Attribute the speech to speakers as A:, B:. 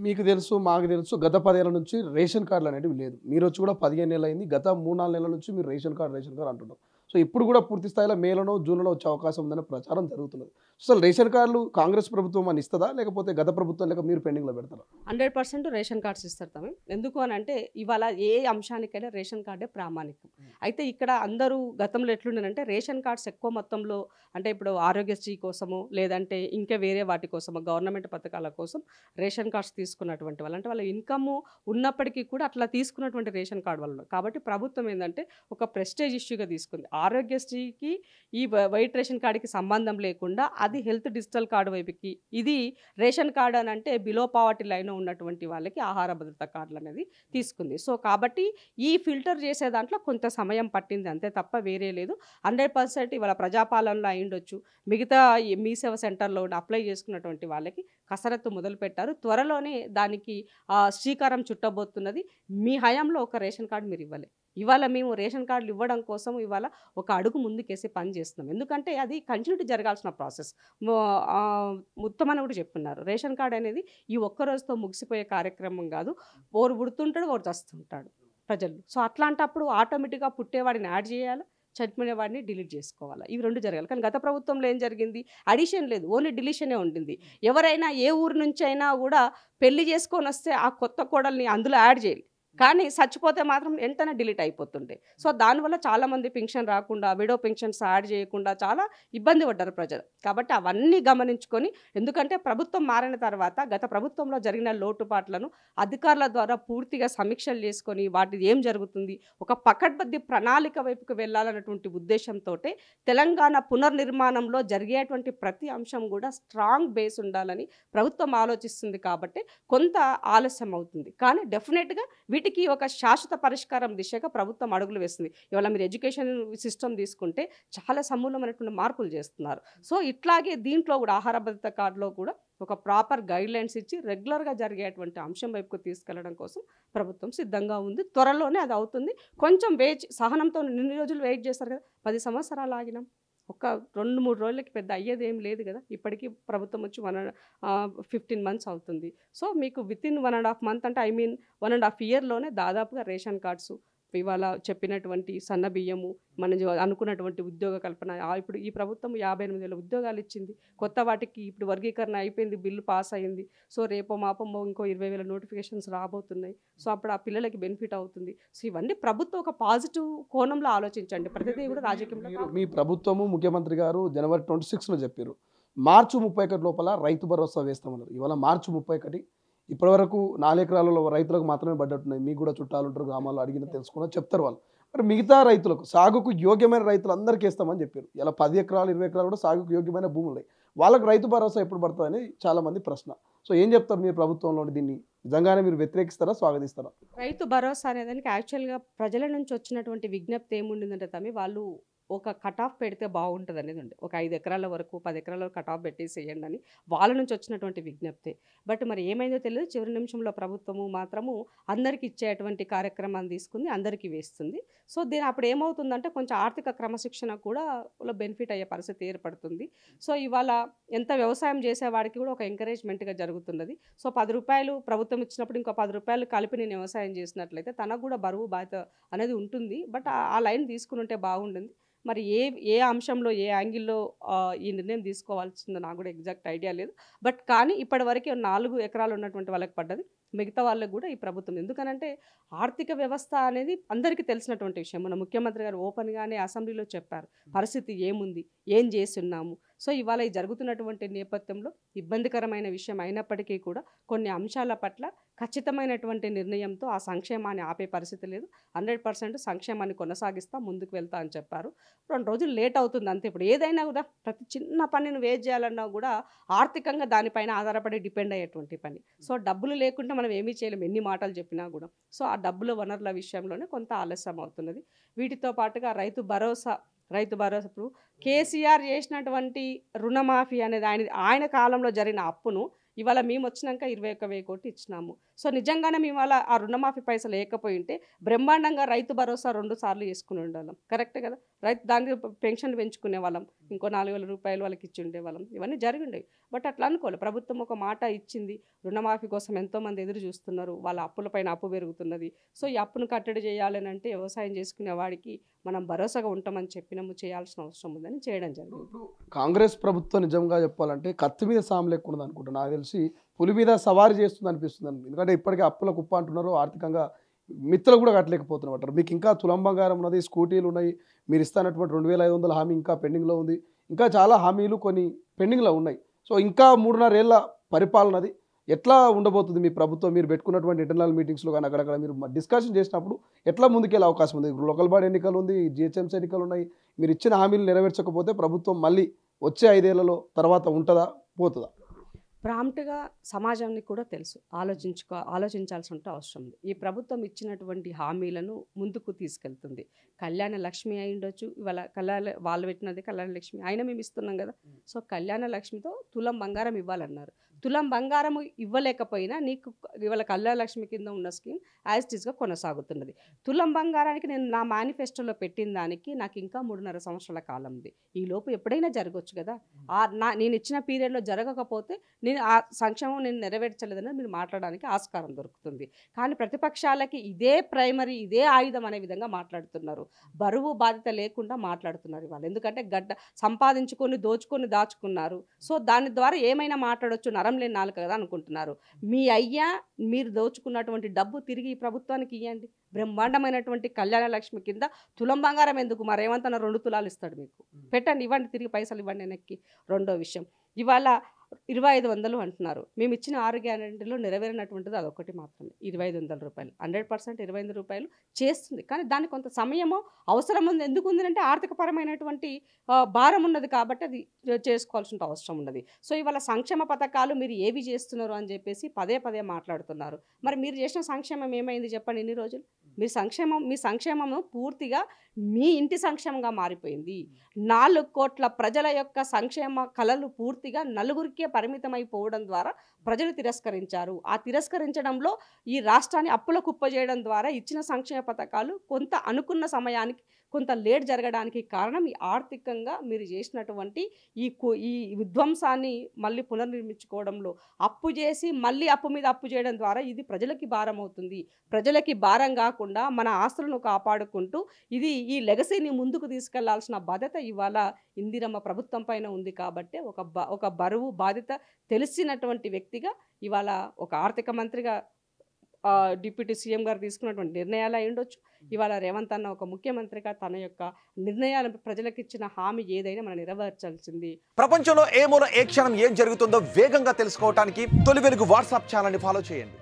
A: మీకు తెలుసు, మాకు తెలుసు గత 10 ఏళ్ల నుంచి రేషన్ కార్డులు అనేటివి లేదు. మీరొచ్చి కూడా 15 నెలలయింది. గత 3, 4 నెలల నుంచి మీరు రేషన్ కార్డ్ అంటున్నారు. సో, ఇప్పుడు కూడా పూర్తి స్థాయిలో మేలోనో, జూన్‌లోనో వచ్చే అవకాశం ఉందనే ప్రచారం జరుగుతున్నది. అసలు రేషన్ కార్డులు కాంగ్రెస్ ప్రభుత్వం అని ఇస్తదా? లేకపోతే గత ప్రభుత్వం లెక్క మీరు పెండింగ్‌లో పెడతారా?
B: 100% రేషన్ కార్డ్స్ ఇస్తారు తమే. ఎందుకు అనంటే ఇవాళ ఏ అంశానికైనా రేషన్ కార్డే ప్రామాణికం. అయితే ఇక్కడ అందరూ గతంలో ఎట్లుండేనంటే రేషన్ కార్డ్స్ ఎక్కువ మొత్తంలో అంటే ఇప్పుడు ఆరోగ్యశ్రీ కోసమో లేదంటే ఇంకా వేరే వాటి కోసమో గవర్నమెంట్ పథకాల కోసం రేషన్ కార్డ్స్ తీసుకున్నటువంటి వాళ్ళు అంటే వాళ్ళ ఇన్కమ్ ఉన్నప్పటికీ కూడా అట్లా తీసుకున్నటువంటి రేషన్ కార్డు వాళ్ళు ఉన్నారు. కాబట్టి ప్రభుత్వం ఏంటంటే ఒక ప్రెస్టేజ్ ఇష్యూగా తీసుకుంది. ఆరోగ్యశ్రీకి ఈ వైట్ రేషన్ కార్డుకి సంబంధం లేకుండా అది హెల్త్ డిజిటల్ కార్డు వైపుకి ఇది రేషన్ కార్డు అని అంటే బిలో పావర్టీ లైన్ ఉన్నటువంటి వాళ్ళకి ఆహార భద్రత కార్డులు అనేది తీసుకుంది. సో కాబట్టి ఈ ఫిల్టర్ చేసే దాంట్లో కొంత సమయం పట్టింది అంతే తప్ప వేరే లేదు. 100% ఇవాళ ప్రజాపాలనలో అయ్యుండొచ్చు. మిగతా ఈ మీ సేవ సెంటర్లో అప్లై చేసుకున్నటువంటి వాళ్ళకి కసరత్తు మొదలు పెట్టారు. త్వరలోనే దానికి శ్రీకారం చుట్టబోతున్నది. మీ హయాంలో ఒక రేషన్ కార్డు మీరు ఇవ్వలే. ఇవాళ మేము రేషన్ కార్డులు ఇవ్వడం కోసం ఇవాళ ఒక అడుగు ముందుకేసి పని చేస్తున్నాం. ఎందుకంటే అది కంటిన్యూటీ జరగాల్సిన ప్రాసెస్. ఉత్తమని కూడా చెప్తున్నారు. రేషన్ కార్డు అనేది ఈ ఒక్క రోజుతో ముగిసిపోయే కార్యక్రమం కాదు. ఓరు పుడుతుంటాడు, ఓరు చస్తుంటాడు ప్రజలు. సో అట్లాంటప్పుడు ఆటోమేటిక్గా పుట్టేవాడిని యాడ్ చేయాలి, చనిపోయినవాడిని డిలీట్ చేసుకోవాలి. ఇవి రెండు జరగాలి. కానీ గత ప్రభుత్వంలో ఏం జరిగింది? అడిషన్ లేదు, ఓన్లీ డిలీషనే ఉండింది. ఎవరైనా ఏ ఊరు నుంచి అయినా కూడా పెళ్లి చేసుకొని వస్తే ఆ కొత్త కోడల్ని అందులో యాడ్ చేయాలి. కానీ చచ్చిపోతే మాత్రం వెంటనే డిలీట్ అయిపోతుండే. సో దానివల్ల చాలామంది పెన్షన్ రాకుండా విడో పెన్షన్స్ యాడ్ చేయకుండా చాలా ఇబ్బంది పడ్డారు ప్రజలు. కాబట్టి అవన్నీ గమనించుకొని ఎందుకంటే ప్రభుత్వం మారిన తర్వాత గత ప్రభుత్వంలో జరిగిన లోటుపాట్లను అధికారుల ద్వారా పూర్తిగా సమీక్షలు చేసుకొని వాటి ఏం జరుగుతుంది ఒక పకడ్బందీ ప్రణాళిక వైపుకు వెళ్ళాలన్నటువంటి ఉద్దేశంతో తెలంగాణ పునర్నిర్మాణంలో జరిగేటువంటి ప్రతి అంశం కూడా స్ట్రాంగ్ బేస్ ఉండాలని ప్రభుత్వం ఆలోచిస్తుంది. కాబట్టి కొంత ఆలస్యం అవుతుంది. కానీ డెఫినెట్గా వీటికి ఒక శాశ్వత పరిష్కారం దిశగా ప్రభుత్వం అడుగులు వేస్తుంది. ఇవాళ మీరు ఎడ్యుకేషన్ సిస్టమ్ తీసుకుంటే చాలా సమూలమైనటువంటి మార్పులు చేస్తున్నారు. సో ఇట్లాగే దీంట్లో కూడా ఆహార భద్రత కార్డులో కూడా ఒక ప్రాపర్ గైడ్లైన్స్ ఇచ్చి రెగ్యులర్గా జరిగేటువంటి అంశం వైపుకు తీసుకెళ్లడం కోసం ప్రభుత్వం సిద్ధంగా ఉంది. త్వరలోనే అది అవుతుంది. కొంచెం సహనంతో ఇన్ని రోజులు వెయిట్ చేస్తారు కదా, 10 సంవత్సరాలు ఆగినాం. ఒక 2-3 రోజులకి పెద్ద అయ్యేది ఏం లేదు కదా. ఇప్పటికీ ప్రభుత్వం వచ్చి 15 మంత్స్ అవుతుంది. సో మీకు వితిన్ 1.5 మంత్ అంటే 1.5 ఇయర్లోనే దాదాపుగా రేషన్ కార్డ్స్ ఇవాళ చెప్పినటువంటి సన్న బియ్యము మనం అనుకున్నటువంటి ఉద్యోగ కల్పన ఇప్పుడు ఈ ప్రభుత్వం 58,000 ఉద్యోగాలు ఇచ్చింది. కొత్త వాటికి ఇప్పుడు వర్గీకరణ అయిపోయింది, బిల్లు పాస్ అయింది. సో రేపో మాపమో ఇంకో 20,000 నోటిఫికేషన్స్ రాబోతున్నాయి. సో అప్పుడు ఆ పిల్లలకి బెనిఫిట్ అవుతుంది. సో ఇవన్నీ ప్రభుత్వం ఒక పాజిటివ్ కోణంలో ఆలోచించండి. ప్రతిదీ కూడా రాజకీయంలో
A: మీ ప్రభుత్వము ముఖ్యమంత్రి గారు జనవరి 26లో చెప్పారు మార్చి 31 లోపల రైతు భరోసా వేస్తామన్నారు. ఇవాళ మార్చి 31. ఇప్పటివరకు 4 ఎకరాలలో రైతులకు మాత్రమే పడ్డట్టున్నాయి. మీకు కూడా చుట్టాలు ఉంటారు, గ్రామాల్లో అడిగిన తెలుసుకున్నా చెప్తారు వాళ్ళు. మరి మిగతా రైతులకు సాగుకు యోగ్యమైన రైతులందరికీ ఇస్తామని చెప్పారు. ఇలా 10 ఎకరాలు 20 ఎకరాలు కూడా సాగుకు యోగ్యమైన భూములు ఉన్నాయి. వాళ్ళకు రైతు భరోసా ఎప్పుడు పడుతుందని చాలామంది ప్రశ్న. సో ఏం చెప్తారు మీరు ప్రభుత్వంలో దీన్ని నిజంగానే మీరు వ్యతిరేకిస్తారా, స్వాగతిస్తారా?
B: రైతు భరోసా అనేదానికి యాక్చువల్గా ప్రజల నుంచి వచ్చినటువంటి విజ్ఞప్తి ఏముండిందంటే తమ్మి వాళ్ళు ఒక కట్ ఆఫ్ పెడితే బాగుంటుంది అనేది ఉంది. ఒక 5 ఎకరాల వరకు 10 ఎకరాల వరకు కట్ ఆఫ్ పెట్టేసేయండి అని వాళ్ళ నుంచి వచ్చినటువంటి విజ్ఞప్తి. బట్ మరి ఏమైందో తెలియదు. చివరి నిమిషంలో ప్రభుత్వము మాత్రము అందరికి ఇచ్చేటువంటి కార్యక్రమాన్ని తీసుకుంది, అందరికీ వేస్తుంది. సో దీని అప్పుడు ఏమవుతుందంటే కొంచెం ఆర్థిక క్రమశిక్షణ కూడా బెనిఫిట్ అయ్యే పరిస్థితి ఏర్పడుతుంది. సో ఇవాళ ఎంత వ్యవసాయం చేసేవాడికి కూడా ఒక ఎంకరేజ్మెంట్గా జరుగుతున్నది. సో 10 రూపాయలు ప్రభుత్వం ఇచ్చినప్పుడు ఇంకో 10 రూపాయలు కలిపి నేను వ్యవసాయం చేసినట్లయితే తనకు కూడా బరువు బాధ్యత అనేది ఉంటుంది. బట్ ఆ లైన్ తీసుకుని ఉంటే బాగుంటుంది. మరి ఏ అంశంలో ఏ యాంగిల్లో ఈ నిర్ణయం తీసుకోవాల్సిందో నాకు కూడా ఎగ్జాక్ట్ ఐడియా లేదు. బట్ కానీ ఇప్పటివరకు 4 ఎకరాలు ఉన్నటువంటి వాళ్ళకి పడ్డది. మిగతా వాళ్ళకు కూడా ఈ ప్రభుత్వం ఎందుకనంటే ఆర్థిక వ్యవస్థ అనేది అందరికీ తెలిసినటువంటి విషయం. మన ముఖ్యమంత్రి గారు ఓపెన్గానే అసెంబ్లీలో చెప్పారు పరిస్థితి ఏముంది, ఏం చేస్తున్నాము. సో ఇవాళ ఈ జరుగుతున్నటువంటి నేపథ్యంలో ఇబ్బందికరమైన విషయం అయినప్పటికీ కూడా కొన్ని అంశాల పట్ల ఖచ్చితమైనటువంటి నిర్ణయంతో ఆ సంక్షేమాన్ని ఆపే పరిస్థితి లేదు. 100% సంక్షేమాన్ని కొనసాగిస్తా ముందుకు వెళ్తా అని చెప్పారు. 2 రోజులు లేట్ అవుతుంది అంతే. ఇప్పుడు ఏదైనా కూడా ప్రతి చిన్న పనిని వేస్ట్ చేయాలన్నా కూడా ఆర్థికంగా దానిపైన ఆధారపడి డిపెండ్ అయ్యేటువంటి పని. సో డబ్బులు లేకుండా మనం ఏమీ చేయలేము ఎన్ని మాటలు చెప్పినా కూడా. సో ఆ డబ్బుల వనరుల విషయంలోనే కొంత ఆలస్యం అవుతున్నది. వీటితో పాటుగా రైతు భరోసా ఇప్పుడు కేసీఆర్ చేసినటువంటి రుణమాఫీ అనేది ఆయన కాలంలో జరిగిన అప్పును ఇవాళ మేము వచ్చినాక 21,000 కోట్లు ఇచ్చినాము. సో నిజంగానే మేము ఇవాళ ఆ రుణమాఫీ పైసలు లేకపోయి ఉంటే బ్రహ్మాండంగా రైతు భరోసా 2 సార్లు చేసుకుని ఉండాలి. కరెక్ట్ కదా. దాని పెన్షన్ పెంచుకునే వాళ్ళం, ఇంకో 4,000 రూపాయలు వాళ్ళకి ఇచ్చి ఉండేవాళ్ళం, ఇవన్నీ జరిగి ఉండేవి. బట్ అట్లా అనుకోవాలి, ప్రభుత్వం ఒక మాట ఇచ్చింది, రుణమాఫీ కోసం ఎంతోమంది ఎదురు చూస్తున్నారు, వాళ్ళ అప్పులపైన అప్పు పెరుగుతున్నది. సో ఈ అప్పును కట్టడి చేయాలని అంటే వ్యవసాయం చేసుకునే వాడికి మనం భరోసాగా ఉంటామని చెప్పినాము, చేయాల్సిన అవసరం ఉందని చేయడం జరిగింది.
A: ఇప్పుడు కాంగ్రెస్ ప్రభుత్వం నిజంగా చెప్పాలంటే కత్తి మీద సాము లేకుండా ఉంది అనుకుంటా. నాకు తెలిసి పులి మీద సవారీ చేస్తుంది అనిపిస్తుంది. ఎందుకంటే ఇప్పటికే అప్పుల కుప్ప అంటున్నారు, ఆర్థికంగా మిత్రులు కూడా కట్టలేకపోతున్నారు. మీకు ఇంకా తులం బంగారం ఉన్నది, స్కూటీలు ఉన్నాయి, మీరు ఇస్తానటువంటి 2,500 హామీ ఇంకా పెండింగ్లో ఉంది, ఇంకా చాలా హామీలు కొన్ని పెండింగ్లో ఉన్నాయి. సో ఇంకా 3.5 ఏళ్ళ పరిపాలనది ఎట్లా ఉండబోతుంది మీ ప్రభుత్వం? మీరు పెట్టుకున్నటువంటి ఇంటర్నల్ మీటింగ్స్లో కానీ అక్కడక్కడ మీరు డిస్కషన్ చేసినప్పుడు ఎట్లా ముందుకెళ్ళే అవకాశం ఉంది? లోకల్ బాడీ ఎన్నికలు ఉంది, జిహెచ్ఎంసీ ఎన్నికలు ఉన్నాయి. మీరు ఇచ్చిన హామీలు నెరవేర్చకపోతే ప్రభుత్వం మళ్ళీ వచ్చే 5 ఏళ్లలో తర్వాత ఉంటుందా, పోతుందా?
B: ప్రాంప్ట్గా సమాజానికి కూడా తెలుసు, ఆలోచించాల్సిన అవసరం ఉంది. ఈ ప్రభుత్వం ఇచ్చినటువంటి హామీలను ముందుకు తీసుకెళ్తుంది. కళ్యాణ లక్ష్మి అయి ఉండొచ్చు, ఇవాళ వాళ్ళు పెట్టినది కళ్యాణ లక్ష్మి అయినా మేము ఇస్తున్నాం కదా. సో కళ్యాణ లక్ష్మితో తులం బంగారం ఇవ్వాలన్నారు. తులం బంగారం ఇవ్వలేకపోయినా నీకు ఇవాళ కళ్యాణ లక్ష్మి కింద ఉన్న స్కీమ్ యాజ్ ఇట్ ఈస్గా కొనసాగుతున్నది. తులం బంగారానికి నేను నా మేనిఫెస్టోలో పెట్టిన దానికి నాకు ఇంకా 3.5 సంవత్సరాల కాలం ఉంది. ఈ లోపు ఎప్పుడైనా జరగవచ్చు కదా. నేను ఇచ్చిన పీరియడ్లో జరగకపోతే నేను ఆ సంక్షేమం నేను నెరవేర్చలేదని మీరు మాట్లాడడానికి ఆస్కారం దొరుకుతుంది. కానీ ప్రతిపక్షాలకి ఇదే ప్రైమరీ, ఇదే ఆయుధం అనే విధంగా మాట్లాడుతున్నారు. బరువు బాధ్యత లేకుండా మాట్లాడుతున్నారు ఇవాళ. ఎందుకంటే సంపాదించుకొని దోచుకొని దాచుకున్నారు. సో దాని ద్వారా ఏమైనా మాట్లాడవచ్చు, నరం లేని నాలుక కదా అనుకుంటున్నారు. మీ అయ్యా మీరు దోచుకున్నటువంటి డబ్బు తిరిగి ఈ ప్రభుత్వానికి ఇవ్వండి. బ్రహ్మాండమైనటువంటి కళ్యాణ లక్ష్మి కింద తులం బంగారం ఎందుకు, మరేమంతన్నా 2 తులాలు ఇస్తాడు మీకు, పెట్టండి, ఇవ్వండి, తిరిగి పైసలు ఇవ్వండి వెనక్కి. రెండో విషయం, ఇవాళ 2,500 అంటున్నారు. మేము ఇచ్చిన 6 గ్యారెంటీలో నెరవేరినటువంటిది అదొకటి మాత్రమే, 2,500 రూపాయలు. 100% 25 రూపాయలు చేస్తుంది. కానీ దానికి కొంత సమయమో అవసరం ఉంది. ఎందుకు ఉంది అంటే ఆర్థికపరమైనటువంటి భారం ఉన్నది కాబట్టి అది చేసుకోవాల్సిన అవసరం ఉన్నది. సో ఇవాళ సంక్షేమ పథకాలు మీరు ఏవి చేస్తున్నారు అని చెప్పేసి పదే పదే మాట్లాడుతున్నారు. మరి మీరు చేసిన సంక్షేమం ఏమైంది చెప్పండి ఇన్ని రోజులు? మీ సంక్షేమము పూర్తిగా మీ ఇంటి సంక్షేమంగా మారిపోయింది. 4 కోట్ల ప్రజల యొక్క సంక్షేమ కళలు పూర్తిగా నలుగురికే పరిమితమైపోవడం ద్వారా ప్రజలు తిరస్కరించారు. ఆ తిరస్కరించడంలో ఈ రాష్ట్రాన్ని అప్పుల కుప్ప చేయడం ద్వారా ఇచ్చిన సంక్షేమ పథకాలు కొంత అనుకున్న సమయానికి కొంత లేట్ జరగడానికి కారణం ఈ ఆర్థికంగా మీరు చేసినటువంటి ఈ విధ్వంసాన్ని మళ్ళీ పునర్నిర్మించుకోవడంలో అప్పు చేసి మళ్ళీ అప్పు మీద అప్పు చేయడం ద్వారా ఇది ప్రజలకి భారం అవుతుంది. ప్రజలకి భారం కాకుండా మన ఆస్తులను కాపాడుకుంటూ ఈ లెగసీని ముందుకు తీసుకెళ్లాల్సిన బాధ్యత ఇవాళ ఇందిరమ్మ ప్రభుత్వం పైన ఉంది. కాబట్టి ఒక బరువు బాధ్యత తెలిసినటువంటి వ్యక్తిగా ఇవాళ ఒక ఆర్థిక మంత్రిగా డిప్యూటీ సీఎం గారు తీసుకున్నటువంటి నిర్ణయాలు అయి ఉండొచ్చు. ఇవాళ రేవంత్ అన్న ఒక ముఖ్యమంత్రిగా తన యొక్క నిర్ణయాలు ప్రజలకు ఇచ్చిన హామీ ఏదైనా మనం నెరవేర్చాల్సింది.
C: ప్రపంచంలో ఏ మూల ఏ క్షణం ఏం జరుగుతుందో వేగంగా తెలుసుకోవడానికి తొలి వెలుగు వాట్సాప్ ఛానల్ని ఫాలో చేయండి.